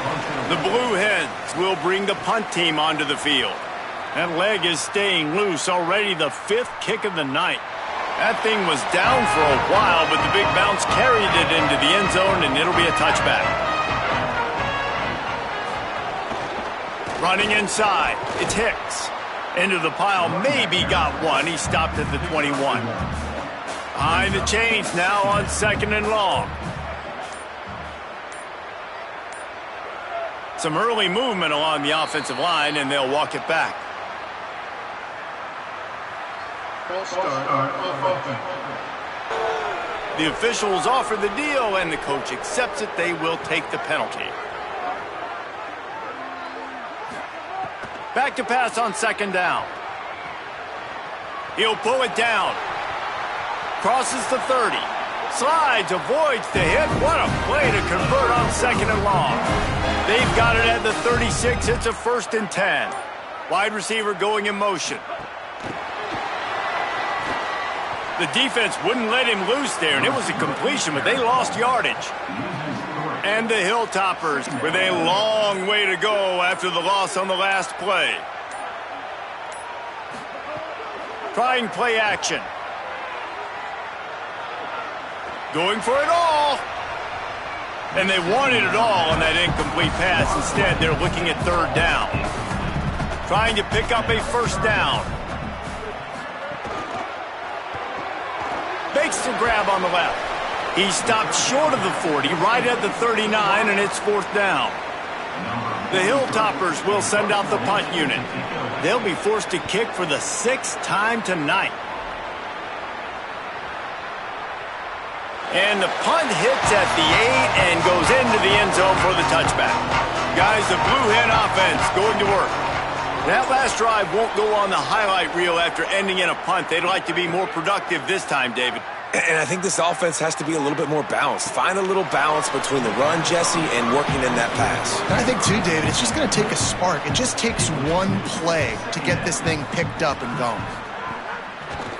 Speaker 1: The Blue Hens will bring the punt team onto the field. That leg is staying loose, already the 5th kick of the night. That thing was down for a while, but the big bounce carried it into the end zone, and it'll be a touchback. Running inside, it's Hicks. Into the pile, maybe got one. He stopped at the 21. Behind the chains now on 2nd and long. Some early movement along the offensive line, and they'll walk it back. The officials offer the deal, and the coach accepts it. They will take the penalty. Back to pass on 2nd down. He'll pull it down. Crosses the 30. Slides, avoids the hit. What a play to convert on 2nd and long. They've got it at the 36. It's a 1st and 10. Wide receiver going in motion. The defense wouldn't let him loose there, and it was a completion, but they lost yardage. And the Hilltoppers with a long way to go after the loss on the last play. Trying play action. Going for it all. And they wanted it all on that incomplete pass. Instead, they're looking at 3rd down. Trying to pick up a 1st down. Makes the grab on the left. He stopped short of the 40, right at the 39, and it's 4th down. The Hilltoppers will send out the punt unit. They'll be forced to kick for the 6th time tonight. And the punt hits at the 8 and goes into the end zone for the touchback. Guys, the Blue Hen offense going to work. That last drive won't go on the highlight reel after ending in a punt. They'd like to be more productive this time, David.
Speaker 2: And I think this offense has to be a little bit more balanced. Find a little balance between the run, Jesse, and working in that pass.
Speaker 3: I think, too, David, it's just going to take a spark. It just takes one play to get this thing picked up and going.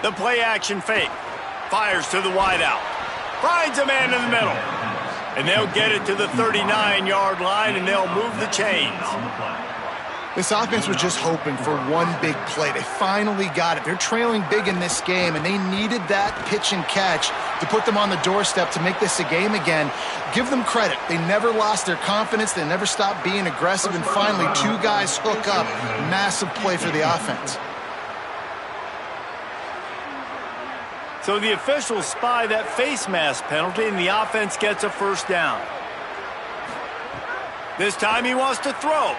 Speaker 1: The play action fake. Fires to the wideout. Finds a man in the middle. And they'll get it to the 39-yard line, and they'll move the chains.
Speaker 3: This offense was just hoping for one big play. They finally got it. They're trailing big in this game, and they needed that pitch and catch to put them on the doorstep to make this a game again. Give them credit. They never lost their confidence. They never stopped being aggressive, and finally, two guys hook up. Massive play for the offense.
Speaker 1: So the officials spy that face mask penalty, and the offense gets a first down. This time he wants to throw.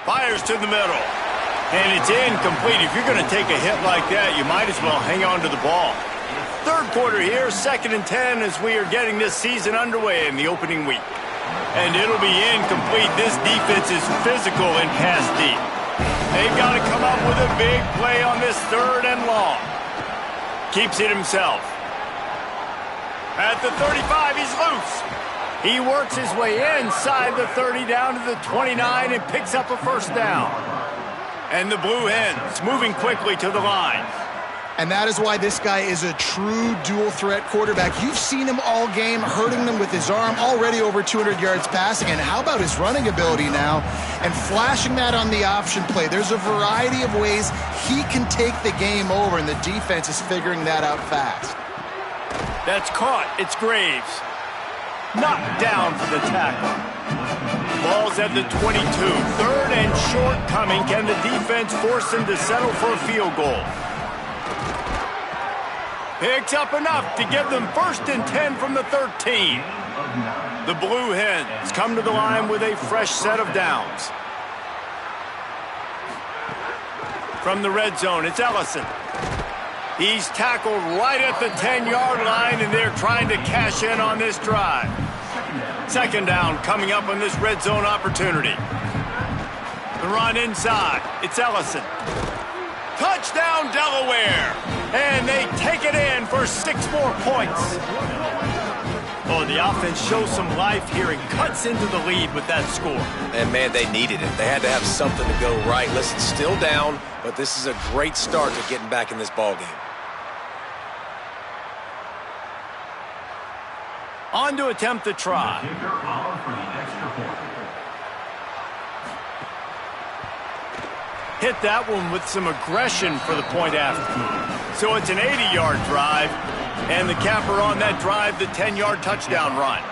Speaker 1: Fires to the middle. And it's incomplete. If you're going to take a hit like that, you might as well hang on to the ball. Third quarter here, 2nd and 10 as we are getting this season underway in the opening week. And it'll be incomplete. This defense is physical and pass deep. They've got to come up with a big play on this 3rd and long. Keeps it himself. At the 35, he's loose. He works his way inside the 30 down to the 29 and picks up a first down. And the Blue Hens moving quickly to the line.
Speaker 3: And that is why this guy is a true dual-threat quarterback. You've seen him all game, hurting them with his arm, already over 200 yards passing. And how about his running ability now? And flashing that on the option play. There's a variety of ways he can take the game over, and the defense is figuring that out fast.
Speaker 1: That's caught. It's Graves. Knocked down for the tackle. Ball's at the 22. 3rd and short coming. Can the defense force him to settle for a field goal? Picks up enough to give them 1st and 10 from the 13. The Blue Hens come to the line with a fresh set of downs. From the red zone, it's Ellison. He's tackled right at the 10-yard line, and they're trying to cash in on this drive. 2nd down coming up on this red zone opportunity. The run inside. It's Ellison. Touchdown, Delaware! And they take it in for 6 more points. Oh, the offense shows some life here and cuts into the lead with that score.
Speaker 2: And, man, they needed it. They had to have something to go right. Listen, still down, but this is a great start to getting back in this ballgame.
Speaker 1: On to attempt the try. Hit that one with some aggression for the point after. So it's an 80-yard drive, and the capper on that drive, the 10-yard touchdown run.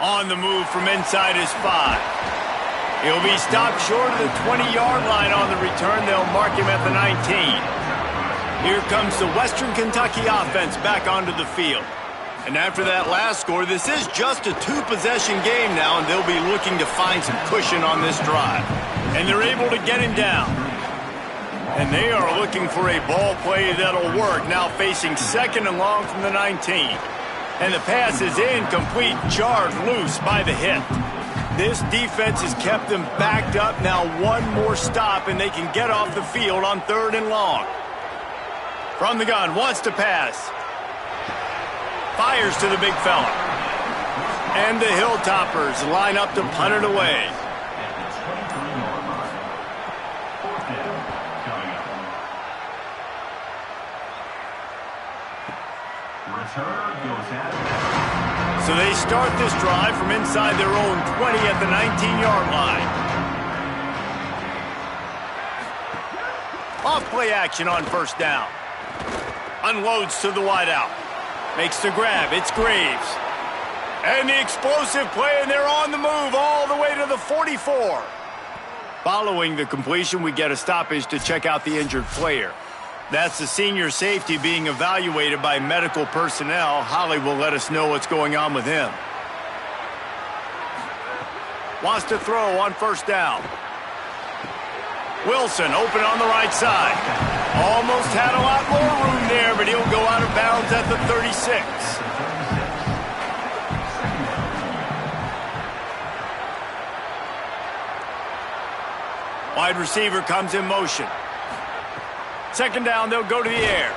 Speaker 1: On the move from inside his 5. He'll be stopped short of the 20-yard line on the return. They'll mark him at the 19. Here comes the Western Kentucky offense back onto the field. And after that last score, this is just a 2-possession game now, and they'll be looking to find some cushion on this drive. And they're able to get him down. And they are looking for a ball play that'll work, now facing 2nd and long from the 19. And the pass is incomplete, jarred loose by the hit. This defense has kept them backed up. Now one more stop, and they can get off the field on 3rd and long. From the gun, wants to pass. Fires to the big fella. And the Hilltoppers line up to punt it away. So they start this drive from inside their own 20 at the 19-yard line. Off play action on 1st down. Unloads to the wideout. Makes the grab. It's Graves. And the explosive play, and they're on the move all the way to the 44. Following the completion, we get a stoppage to check out the injured player. That's the senior safety being evaluated by medical personnel. Holly will let us know what's going on with him. Wants to throw on 1st down. Wilson open on the right side. Almost had a lot more room there, but he'll go out of bounds at the 36. Wide receiver comes in motion. 2nd down, they'll go to the air.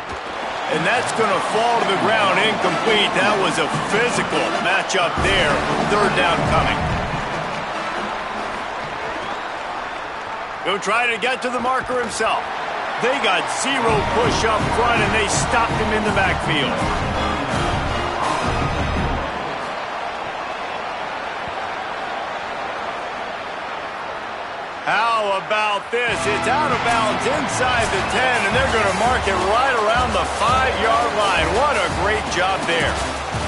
Speaker 1: And that's going to fall to the ground incomplete. That was a physical matchup there. 3rd down coming. He'll try to get to the marker himself. They got 0 push up front, and they stopped him in the backfield. about this? It's out of bounds inside the 10, and they're going to mark it right around the 5-yard line. What a great job there.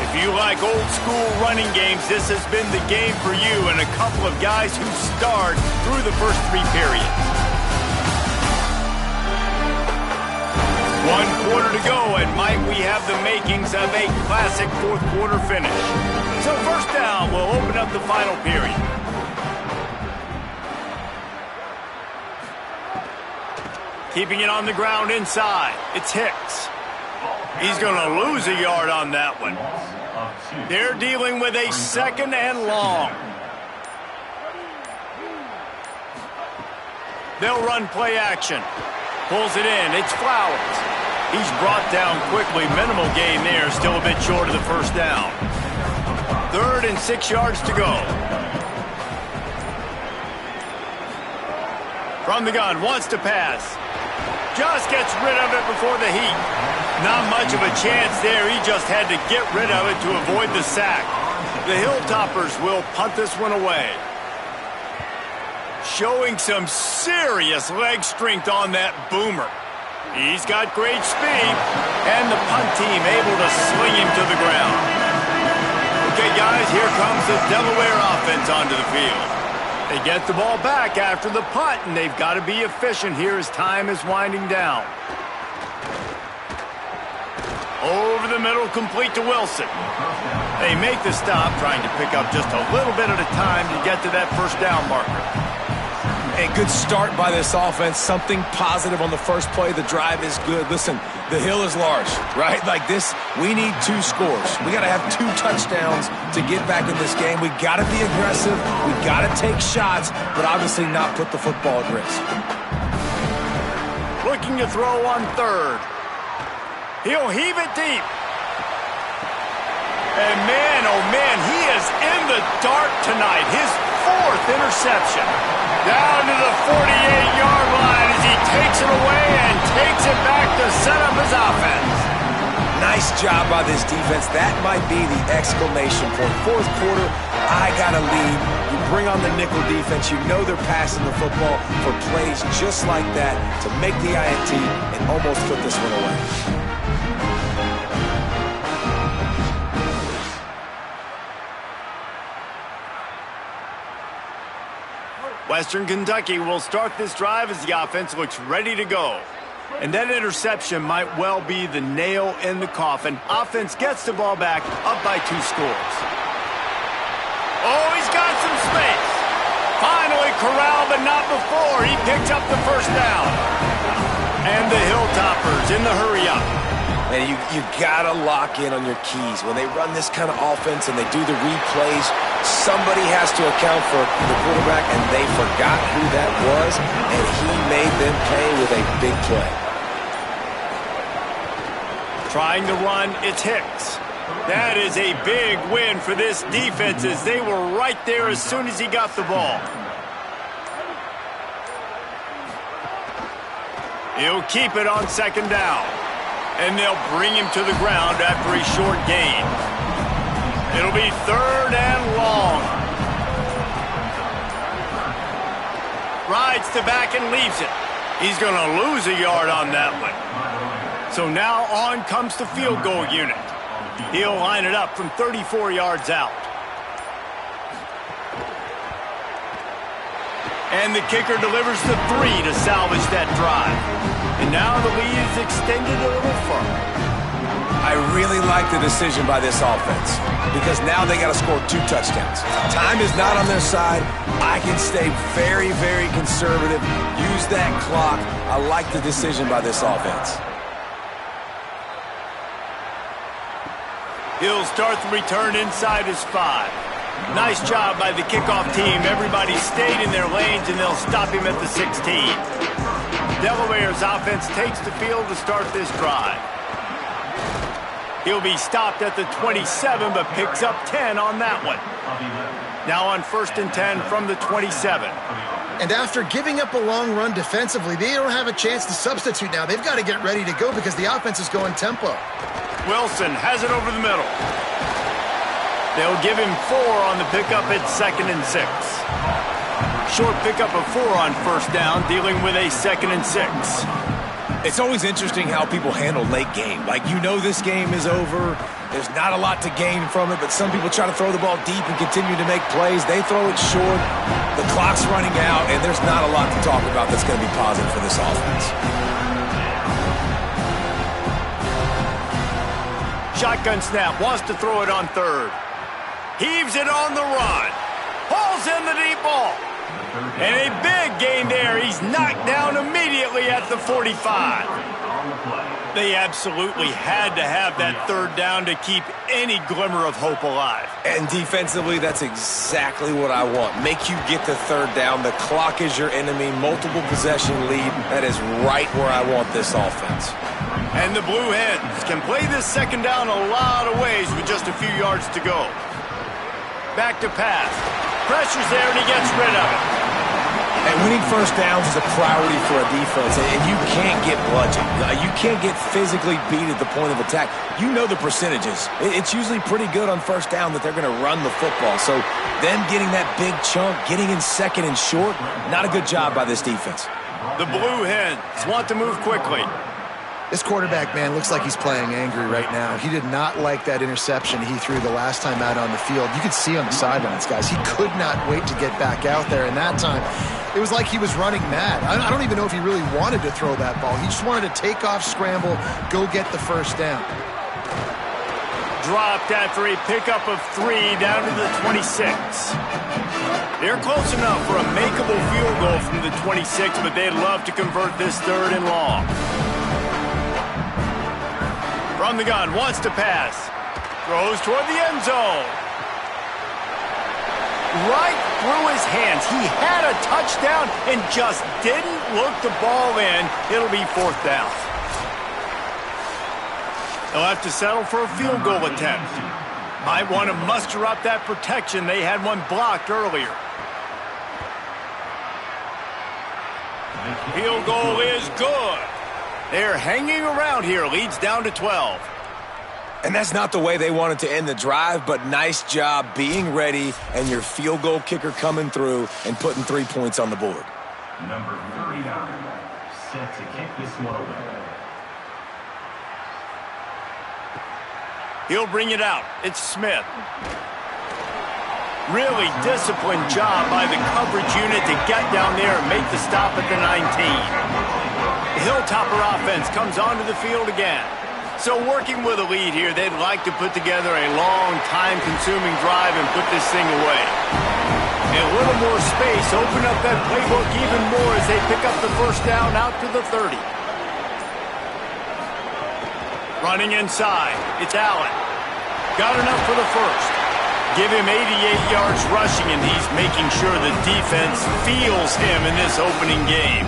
Speaker 1: If you like old-school running games, this has been the game for you and a couple of guys who starred through the first 3 periods. 1 quarter to go, and might we have the makings of a classic fourth-quarter finish. So first down, we'll open up the final period. Keeping it on the ground inside, it's Hicks. He's going to lose a yard on that one. They're dealing with a 2nd and long. They'll run play action. Pulls it in. It's Flowers. He's brought down quickly. Minimal gain there. Still a bit short of the first down. 3rd and 6 yards to go. From the gun. Wants to pass. Just gets rid of it before the heat. Not much of a chance there. He just had to get rid of it to avoid the sack. The Hilltoppers will punt this one away. Showing some serious leg strength on that boomer. He's got great speed, and the punt team able to sling him to the ground. Okay, guys, here comes the Delaware offense onto the field. They get the ball back after the punt, and they've got to be efficient here as time is winding down. Over the middle, complete to Wilson. They make the stop, trying to pick up just a little bit at a time to get to that first down marker.
Speaker 2: A good start by this offense. Something positive on the first play. The drive is good. Listen, the hill is large, right? Like this, we need 2 scores. We got to have 2 touchdowns to get back in this game. We got to be aggressive. We got to take shots, but obviously not put the football at risk.
Speaker 1: Looking to throw on 3rd. He'll heave it deep. And man, oh man, he is in the dark tonight. His 4th interception. Down to the 48-yard line as he takes it away and takes it back to set up his offense.
Speaker 2: Nice job by this defense. That might be the exclamation point. 4th quarter, I got to lead. You bring on the nickel defense. You know they're passing the football for plays just like that to make the INT and almost put this one away.
Speaker 1: Western Kentucky will start this drive as the offense looks ready to go. And that interception might well be the nail in the coffin. Offense gets the ball back, up by 2 scores. Oh, he's got some space. Finally corralled, but not before. He picks up the first down. And the Hilltoppers in the hurry up.
Speaker 2: And you got to lock in on your keys. When they run this kind of offense and they do the replays, somebody has to account for the quarterback, and they forgot who that was, and he made them pay with a big play.
Speaker 1: Trying to run, it's Hicks. That is a big win for this defense as they were right there as soon as he got the ball. He'll keep it on 2nd down. And they'll bring him to the ground after a short gain. It'll be 3rd and long. Rides to back and leaves it. He's going to lose a yard on that one. So now on comes the field goal unit. He'll line it up from 34 yards out. And the kicker delivers the 3 to salvage that drive. And now the lead is extended a little further.
Speaker 2: I really like the decision by this offense because now they got to score 2 touchdowns. Time is not on their side. I can stay very, very conservative. Use that clock. I like the decision by this offense.
Speaker 1: He'll start the return inside his 5. Nice job by the kickoff team. Everybody stayed in their lanes, and they'll stop him at the 16. Delaware's offense takes the field to start this drive. He'll be stopped at the 27, but picks up 10 on that one. Now on 1st and 10 from the 27.
Speaker 3: And after giving up a long run defensively, they don't have a chance to substitute now. They've got to get ready to go because the offense is going tempo.
Speaker 1: Wilson has it over the middle. They'll give him 4 on the pickup at 2nd and 6. short pickup of 4 on first down, dealing with a 2nd and 6.
Speaker 2: It's always interesting how people handle late game. Like, you know this game is over. There's not a lot to gain from it, but some people try to throw the ball deep and continue to make plays. They throw it short. The clock's running out, and there's not a lot to talk about that's going to be positive for this offense.
Speaker 1: Shotgun snap, wants to throw it on 3rd. Heaves it on the run. Hauls in the deep ball. And a big gain there. He's knocked down immediately at the 45. They absolutely had to have that 3rd down to keep any glimmer of hope alive.
Speaker 2: And defensively, that's exactly what I want. Make you get the 3rd down. The clock is your enemy. Multiple possession lead. That is right where I want this offense.
Speaker 1: And the Blue Hens can play this 2nd down a lot of ways with just a few yards to go. Back to pass. Pressure's there, and he gets rid of it.
Speaker 2: And winning first downs is a priority for a defense, and you can't get bludgeoned. You can't get physically beat at the point of attack. You know the percentages. It's usually pretty good on first down that they're going to run the football. So them getting that big chunk, getting in 2nd and short, not a good job by this defense.
Speaker 1: The Blue Hens want to move quickly.
Speaker 3: This quarterback, man, looks like he's playing angry right now. He did not like that interception he threw the last time out on the field. You could see on the sidelines, guys. He could not wait to get back out there. And that time, it was like he was running mad. I don't even know if he really wanted to throw that ball. He just wanted to take off, scramble, go get the first down.
Speaker 1: Dropped after a pickup of 3 down to the 26. They're close enough for a makeable field goal from the 26, but they'd love to convert this 3rd and long. From the gun, wants to pass. Throws toward the end zone. Right through his hands. He had a touchdown and just didn't look the ball in. It'll be 4th down. They'll have to settle for a field goal attempt. Might want to muster up that protection. They had one blocked earlier. Field goal is good. They're hanging around here. Leads down to 12.
Speaker 2: And that's not the way they wanted to end the drive, but nice job being ready and your field goal kicker coming through and putting 3 points on the board.
Speaker 5: Number 39, set to kick this one away.
Speaker 1: He'll bring it out. It's Smith. Really disciplined job by the coverage unit to get down there and make the stop at the 19. The Hilltopper offense comes onto the field again. So working with a lead here, they'd like to put together a long, time-consuming drive and put this thing away. And a little more space, open up that playbook even more as they pick up the first down out to the 30. Running inside, it's Allen. Got enough for the first. Give him 88 yards rushing, and he's making sure the defense feels him in this opening game.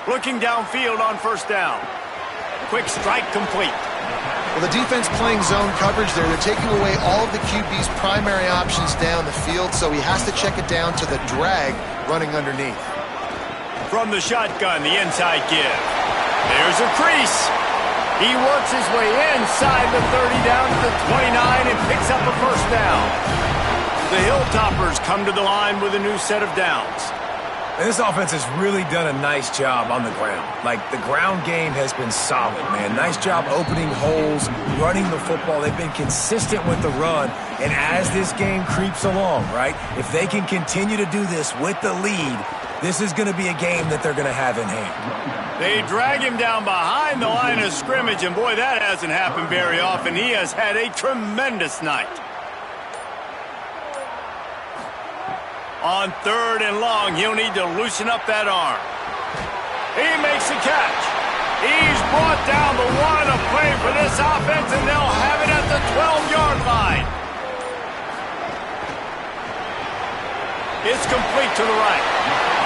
Speaker 1: Looking downfield on first down. Quick strike complete.
Speaker 3: Well, the defense playing zone coverage there. They're taking away all of the QB's primary options down the field, so he has to check it down to the drag running underneath.
Speaker 1: From the shotgun, the inside give. There's a crease. He works his way inside the 30 down to the 29 and picks up a first down. The Hilltoppers come to the line with a new set of downs.
Speaker 2: And this offense has really done a nice job on the ground. Like, the ground game has been solid, man. Nice job opening holes, running the football. They've been consistent with the run. And as this game creeps along, right, if they can continue to do this with the lead, this is going to be a game that they're going to have in hand.
Speaker 1: They drag him down behind the line of scrimmage, and boy, that hasn't happened very often. He has had a tremendous night. On 3rd and long, he'll need to loosen up that arm. He makes the catch. He's brought down the one to play for this offense, and they'll have it at the 12-yard line. It's complete to the right.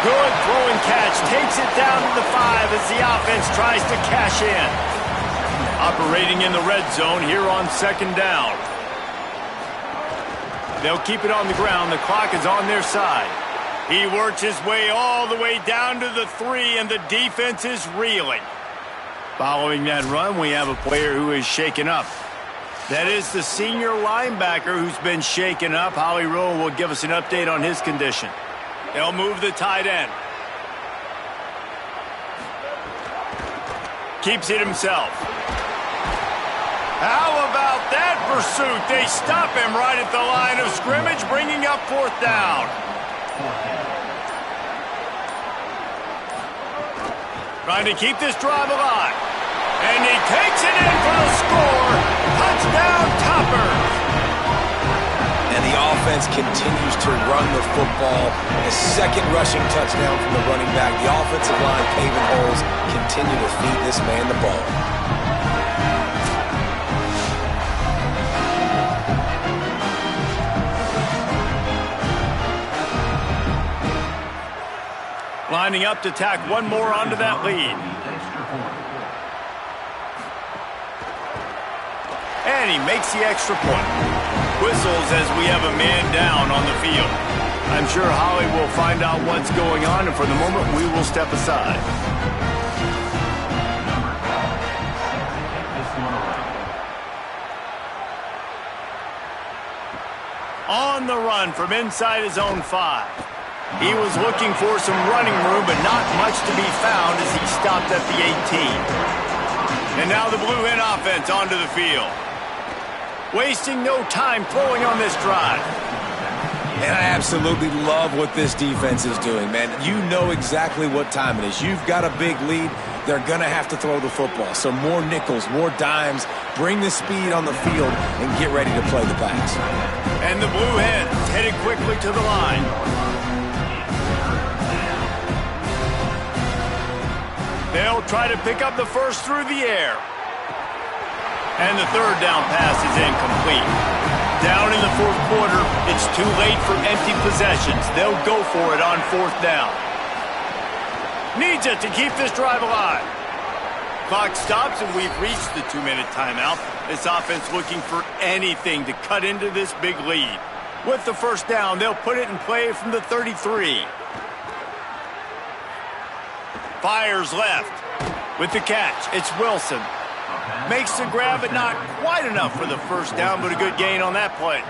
Speaker 1: Good throw and catch. Takes it down to the 5 as the offense tries to cash in. Operating in the red zone here on 2nd down. They'll keep it on the ground. The clock is on their side. He works his way all the way down to the 3, and the defense is reeling. Following that run, we have a player who is shaken up. That is the senior linebacker who's been shaken up. Holly Rowe will give us an update on his condition. They'll move the tight end. Keeps it himself. How about that pursuit? They stop him right at the line of scrimmage, bringing up 4th down. Trying to keep this drive alive. And he takes it in for the score. Touchdown, Toppers.
Speaker 2: And the offense continues to run the football. A second rushing touchdown from the running back. The offensive line paving holes continue to feed this man the ball.
Speaker 1: Lining up to tack one more onto that lead. And he makes the extra point. Whistles as we have a man down on the field. I'm sure Holly will find out what's going on, and for the moment, we will step aside. On the run from inside his own 5. He was looking for some running room, but not much to be found as he stopped at the 18. And now the Blue Hen offense onto the field. Wasting no time throwing on this drive.
Speaker 2: And I absolutely love what this defense is doing, man. You know exactly what time it is. You've got a big lead. They're going to have to throw the football. So more nickels, more dimes. Bring the speed on the field and get ready to play the pass.
Speaker 1: And the Blue Hens headed quickly to the line. They'll try to pick up the first through the air. And the 3rd down pass is incomplete. Down in the 4th quarter, it's too late for empty possessions. They'll go for it on 4th down. Needs it to keep this drive alive. Clock stops and we've reached the 2-minute timeout. This offense looking for anything to cut into this big lead. With the 1st down, they'll put it in play from the 33. Fires left. With the catch, it's Wilson. Makes the grab, but not quite enough for the 1st down, but a good gain on that play.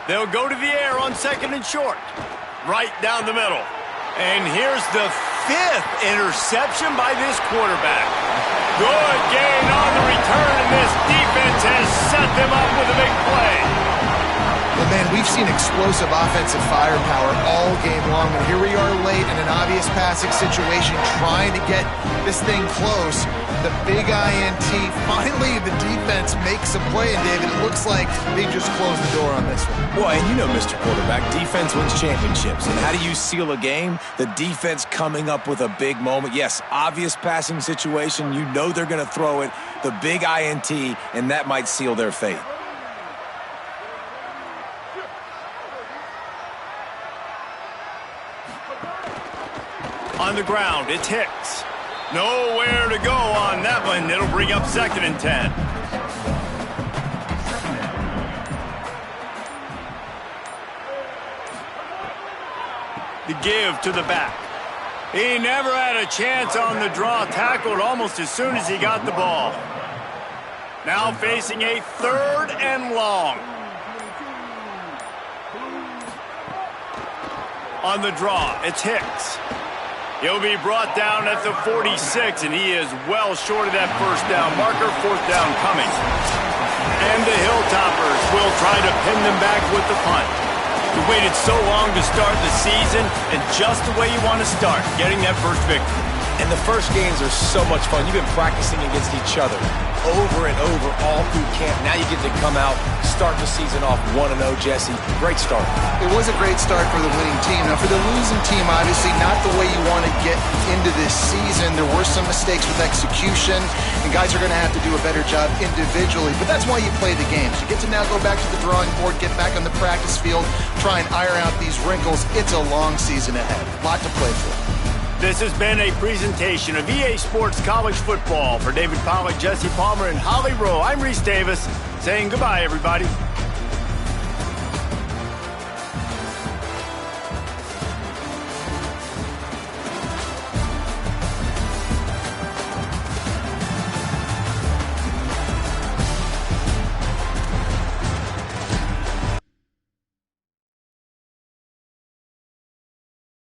Speaker 1: They'll go to the air on 2nd and short. Right down the middle. And here's the 5th interception by this quarterback. Good gain on the return, and this defense has set them up with a big play.
Speaker 3: Well, man, we've seen explosive offensive firepower all game long, and here we are late in an obvious passing situation trying to get this thing close. The big INT, finally the defense makes a play, and David, it looks like they just closed the door on this one.
Speaker 2: Well, and you know, Mr. Quarterback, defense wins championships. And how do you seal a game? The defense coming up with a big moment. Yes, obvious passing situation. You know they're going to throw it. The big INT, and that might seal their fate.
Speaker 1: On the ground, it's Hicks. Nowhere to go on that one. It'll bring up 2nd and 10. The give to the back. He never had a chance on the draw. Tackled almost as soon as he got the ball. Now facing a 3rd and long. On the draw, it's Hicks. He'll be brought down at the 46, and he is well short of that 1st down marker. 4th down coming. And the Hilltoppers will try to pin them back with the punt. You waited so long to start the season, and just the way you want to start, getting that first victory.
Speaker 2: And the first games are so much fun. You've been practicing against each other over and over all through camp. Now you get to come out, start the season off 1-0, Jesse. Great start.
Speaker 3: It was a great start for the winning team. Now, for the losing team, obviously not the way you want to get into this season. There were some mistakes with execution, and guys are going to have to do a better job individually. But that's why you play the games. You get to now go back to the drawing board, get back on the practice field, try and iron out these wrinkles. It's a long season ahead. A lot to play for.
Speaker 1: This has been a presentation of EA Sports College Football. For David Pollack, Jesse Palmer, and Holly Rowe, I'm Reese Davis saying goodbye, everybody.